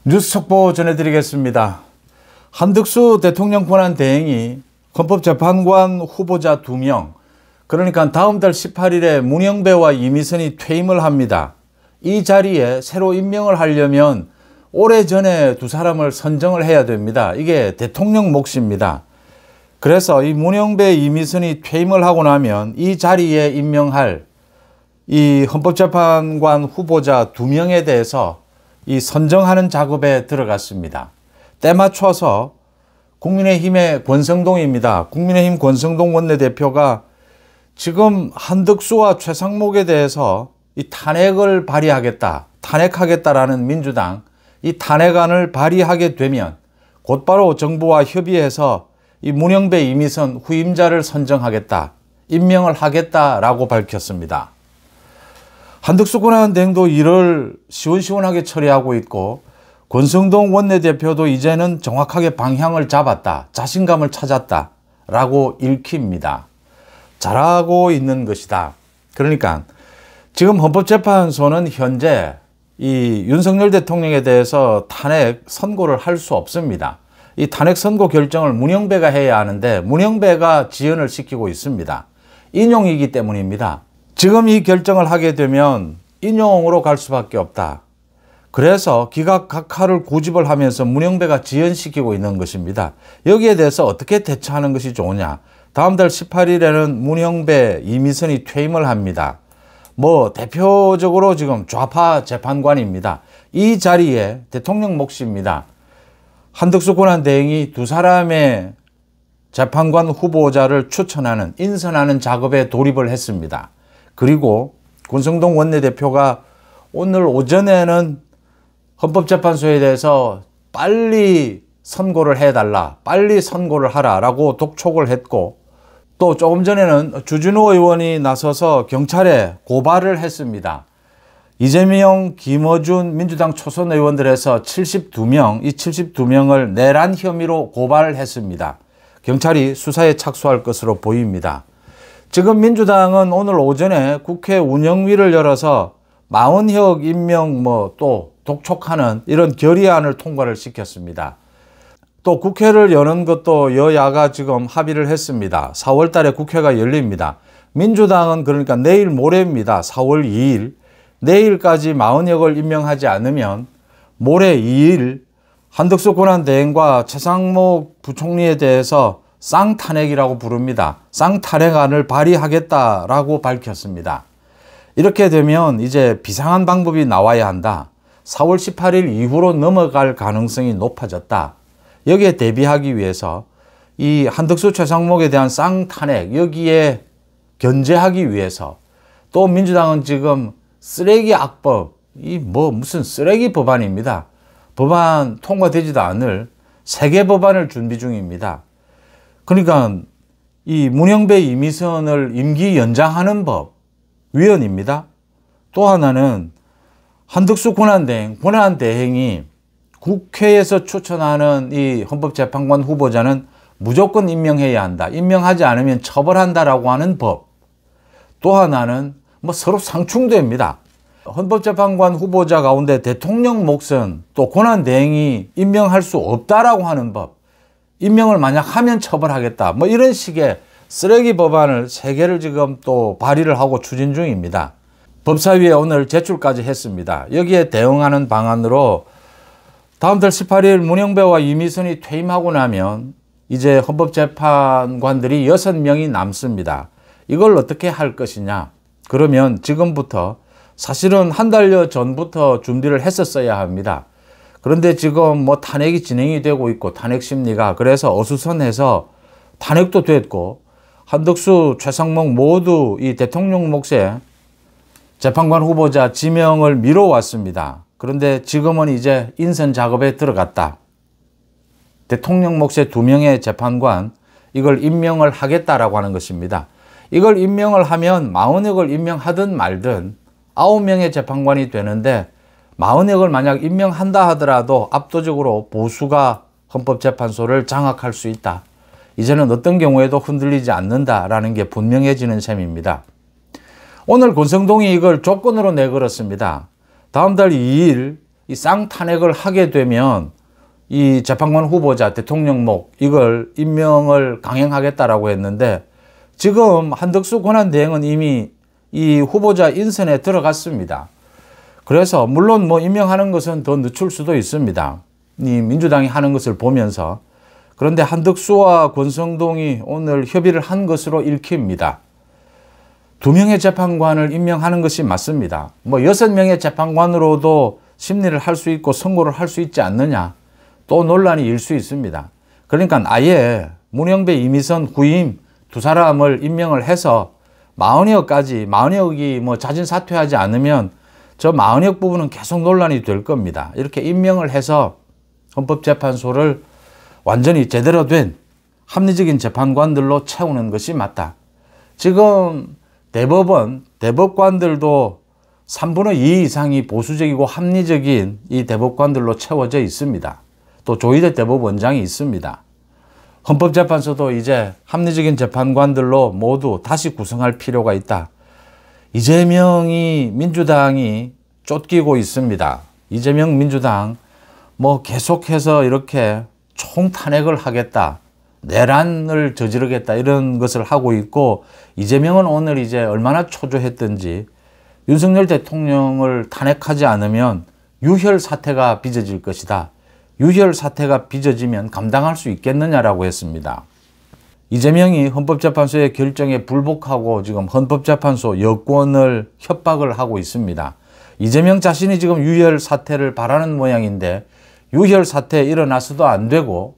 뉴스 속보 전해드리겠습니다. 한덕수 대통령 권한 대행이 헌법재판관 후보자 2명, 그러니까 다음 달 18일에 문영배와 이미선이 퇴임을 합니다. 이 자리에 새로 임명을 하려면 오래전에 두 사람을 선정을 해야 됩니다. 이게 대통령 몫입니다. 그래서 이 문영배, 이미선이 퇴임을 하고 나면 이 자리에 임명할 이 헌법재판관 후보자 2명에 대해서 이 선정하는 작업에 들어갔습니다. 때 맞춰서 국민의힘의 권성동입니다. 국민의힘 권성동 원내대표가 지금 한덕수와 최상목에 대해서 이 탄핵을 발의하겠다, 탄핵하겠다라는 민주당 이 탄핵안을 발의하게 되면 곧바로 정부와 협의해서 이 문영배, 이미선 후임자를 선정하겠다, 임명을 하겠다라고 밝혔습니다. 한덕수 권한 대행도 이를 시원시원하게 처리하고 있고, 권성동 원내대표도 이제는 정확하게 방향을 잡았다, 자신감을 찾았다 라고 읽힙니다. 잘하고 있는 것이다. 그러니까 지금 헌법재판소는 현재 이 윤석열 대통령에 대해서 탄핵 선고를 할 수 없습니다. 이 탄핵 선고 결정을 문영배가 해야 하는데 문영배가 지연을 시키고 있습니다. 인용이기 때문입니다. 지금 이 결정을 하게 되면 인용으로 갈 수밖에 없다. 그래서 기각각하를 고집을 하면서 문영배가 지연시키고 있는 것입니다. 여기에 대해서 어떻게 대처하는 것이 좋으냐. 다음 달 18일에는 문영배, 이미선이 퇴임을 합니다. 대표적으로 지금 좌파 재판관입니다. 이 자리에 대통령 몫입니다. 한덕수 권한 대행이 두 사람의 재판관 후보자를 추천하는, 인선하는 작업에 돌입을 했습니다. 그리고 권성동 원내대표가 오늘 오전에는 헌법재판소에 대해서 빨리 선고를 해달라, 빨리 선고를 하라라고 독촉을 했고, 또 조금 전에는 주진우 의원이 나서서 경찰에 고발을 했습니다. 이재명, 김어준 민주당 초선 의원들에서 72명, 이 72명을 내란 혐의로 고발을 했습니다. 경찰이 수사에 착수할 것으로 보입니다. 지금 민주당은 오늘 오전에 국회 운영위를 열어서 마은혁 임명 또 독촉하는 이런 결의안을 통과를 시켰습니다. 또 국회를 여는 것도 여야가 지금 합의를 했습니다. 4월 달에 국회가 열립니다. 민주당은 그러니까 내일 모레입니다. 4월 2일. 내일까지 마은혁을 임명하지 않으면 모레 2일 한덕수 권한 대행과 최상목 부총리에 대해서 쌍탄핵이라고 부릅니다. 쌍탄핵안을 발의하겠다라고 밝혔습니다. 이렇게 되면 이제 비상한 방법이 나와야 한다. 4월 18일 이후로 넘어갈 가능성이 높아졌다. 여기에 대비하기 위해서 이 한덕수, 최상목에 대한 쌍탄핵, 여기에 견제하기 위해서, 또 민주당은 지금 쓰레기 악법, 무슨 쓰레기 법안입니다. 법안 통과되지도 않을 세개 법안을 준비 중입니다. 그러니까 이 문영배, 이미선을 임기 연장하는 법 위헌입니다. 또 하나는 한덕수 권한 대행이 국회에서 추천하는 이 헌법재판관 후보자는 무조건 임명해야 한다, 임명하지 않으면 처벌한다라고 하는 법. 또 하나는 서로 상충됩니다. 헌법재판관 후보자 가운데 대통령 몫은 또 권한 대행이 임명할 수 없다라고 하는 법. 임명을 만약 하면 처벌하겠다. 이런 식의 쓰레기 법안을 3개를 지금 또 발의를 하고 추진 중입니다. 법사위에 오늘 제출까지 했습니다. 여기에 대응하는 방안으로 다음 달 18일 문영배와 이미선이 퇴임하고 나면 이제 헌법재판관들이 6명이 남습니다. 이걸 어떻게 할 것이냐. 그러면 지금부터, 사실은 한 달여 전부터 준비를 했었어야 합니다. 그런데 지금 탄핵이 진행이 되고 있고, 탄핵 심리가, 그래서 어수선해서 탄핵도 됐고, 한덕수, 최상목 모두 이 대통령 몫의 재판관 후보자 지명을 미뤄왔습니다. 그런데 지금은 이제 인선 작업에 들어갔다. 대통령 몫의 2명의 재판관, 이걸 임명을 하겠다라고 하는 것입니다. 이걸 임명을 하면 마은혁을 임명하든 말든 9명의 재판관이 되는데, 마은혁을 만약 임명한다 하더라도 압도적으로 보수가 헌법재판소를 장악할 수 있다. 이제는 어떤 경우에도 흔들리지 않는다라는 게 분명해지는 셈입니다. 오늘 권성동이 이걸 조건으로 내걸었습니다. 다음 달 2일 이 쌍탄핵을 하게 되면 이 재판관 후보자 대통령목 이걸 임명을 강행하겠다라고 했는데 지금 한덕수 권한대행은 이미 이 후보자 인선에 들어갔습니다. 그래서 물론 뭐 임명하는 것은 더 늦출 수도 있습니다. 이 민주당이 하는 것을 보면서. 그런데 한덕수와 권성동이 오늘 협의를 한 것으로 읽힙니다. 2명의 재판관을 임명하는 것이 맞습니다. 뭐 6명의 재판관으로도 심리를 할 수 있고 선고를 할 수 있지 않느냐. 또 논란이 일 수 있습니다. 그러니까 아예 문영배, 이미선, 후임 두 사람을 임명을 해서 마은혁이 뭐 자진 사퇴하지 않으면 저 마은혁 부분은 계속 논란이 될 겁니다. 이렇게 임명을 해서 헌법재판소를 완전히 제대로 된 합리적인 재판관들로 채우는 것이 맞다. 지금 대법관들도 3분의 2 이상이 보수적이고 합리적인 이 대법관들로 채워져 있습니다. 또 조희대 대법원장이 있습니다. 헌법재판소도 이제 합리적인 재판관들로 모두 다시 구성할 필요가 있다. 이재명이 민주당이 쫓기고 있습니다. 이재명 민주당 뭐 계속해서 이렇게 총탄핵을 하겠다. 내란을 저지르겠다. 이런 것을 하고 있고 이재명은 오늘 이제 얼마나 초조했던지 윤석열 대통령을 탄핵하지 않으면 유혈 사태가 빚어질 것이다. 유혈 사태가 빚어지면 감당할 수 있겠느냐라고 했습니다. 이재명이 헌법재판소의 결정에 불복하고 지금 헌법재판소 여권을 협박을 하고 있습니다. 이재명 자신이 지금 유혈 사태를 바라는 모양인데 유혈 사태 일어나서도 안 되고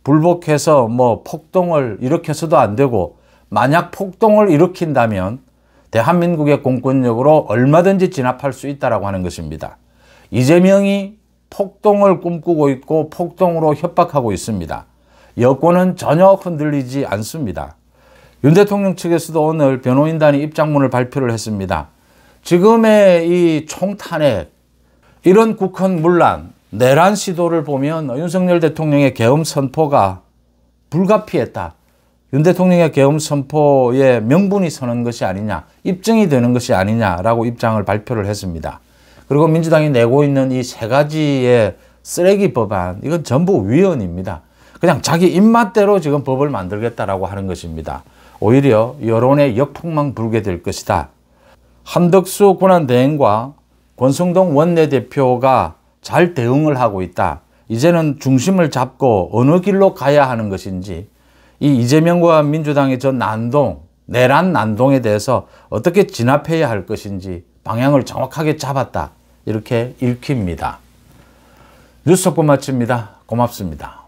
불복해서 뭐 폭동을 일으켜서도 안 되고 만약 폭동을 일으킨다면 대한민국의 공권력으로 얼마든지 진압할 수 있다라고 하는 것입니다. 이재명이 폭동을 꿈꾸고 있고 폭동으로 협박하고 있습니다. 여권은 전혀 흔들리지 않습니다. 윤 대통령 측에서도 오늘 변호인단이 입장문을 발표를 했습니다. 지금의 이 총탄핵, 이런 국헌 문란, 내란 시도를 보면 윤석열 대통령의 계엄 선포가 불가피했다. 윤 대통령의 계엄 선포에 명분이 서는 것이 아니냐, 입증이 되는 것이 아니냐라고 입장을 발표를 했습니다. 그리고 민주당이 내고 있는 이 3가지의 쓰레기 법안, 이건 전부 위헌입니다. 그냥 자기 입맛대로 지금 법을 만들겠다라고 하는 것입니다. 오히려 여론의 역풍만 불게 될 것이다. 한덕수 권한대행과 권성동 원내대표가 잘 대응을 하고 있다. 이제는 중심을 잡고 어느 길로 가야 하는 것인지, 이 이재명과 민주당의 저 내란 난동에 대해서 어떻게 진압해야 할 것인지 방향을 정확하게 잡았다. 이렇게 읽힙니다. 뉴스 속보 마칩니다. 고맙습니다.